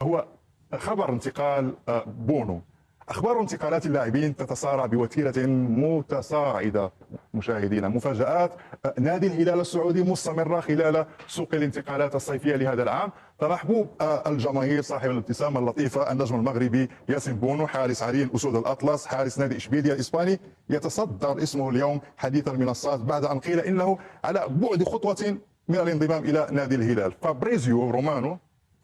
هو خبر انتقال بونو. أخبار انتقالات اللاعبين تتسارع بوتيرة متصاعدة مشاهدينا. مفاجآت نادي الهلال السعودي مستمرة خلال سوق الانتقالات الصيفية لهذا العام. فمحبوب الجماهير صاحب الابتسامة اللطيفة النجم المغربي ياسين بونو، حارس عرين أسود الأطلس، حارس نادي إشبيلية الإسباني، يتصدر اسمه اليوم حديث المنصات بعد أن قيل إنه على بعد خطوة من الانضمام إلى نادي الهلال. فابريزيو رومانو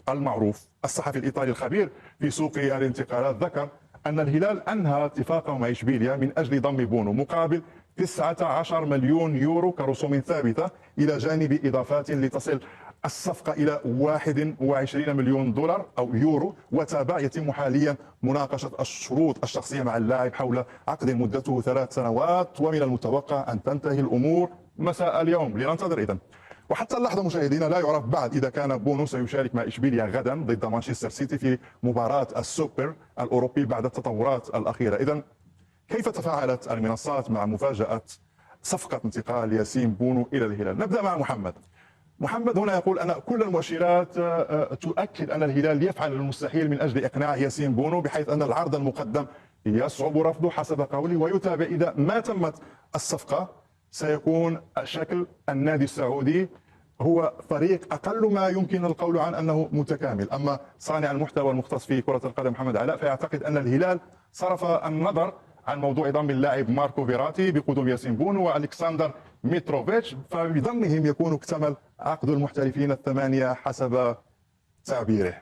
المعروف الصحفي الإيطالي الخبير في سوق الانتقالات ذكر أن الهلال أنهى اتفاقه مع إشبيليا من أجل ضم بونو مقابل 19 مليون يورو كرسوم ثابتة إلى جانب إضافات لتصل الصفقة إلى 21 مليون دولار أو يورو. وتابع يتم حاليا مناقشة الشروط الشخصية مع اللاعب حول عقد مدته 3 سنوات، ومن المتوقع أن تنتهي الأمور مساء اليوم. لننتظر إذن. وحتى اللحظة مشاهدينا لا يعرف بعد إذا كان بونو سيشارك مع إشبيليا غدا ضد مانشستر سيتي في مباراة السوبر الأوروبي بعد التطورات الأخيرة. إذن كيف تفاعلت المنصات مع مفاجأة صفقة انتقال ياسين بونو إلى الهلال؟ نبدأ مع محمد هنا يقول أن كل المؤشرات تؤكد أن الهلال يفعل المستحيل من أجل إقناع ياسين بونو، بحيث أن العرض المقدم يصعب رفضه حسب قوله. ويتابع إذا ما تمت الصفقة سيكون شكل النادي السعودي هو فريق أقل ما يمكن القول عن أنه متكامل. أما صانع المحتوى المختص في كرة القدم محمد علاء فيعتقد أن الهلال صرف النظر عن موضوع ضم اللاعب ماركو فيراتي بقدوم ياسين بونو والكسندر ميتروفيتش، فبضمهم يكون اكتمل عقد المحترفين الثمانية حسب تعبيره.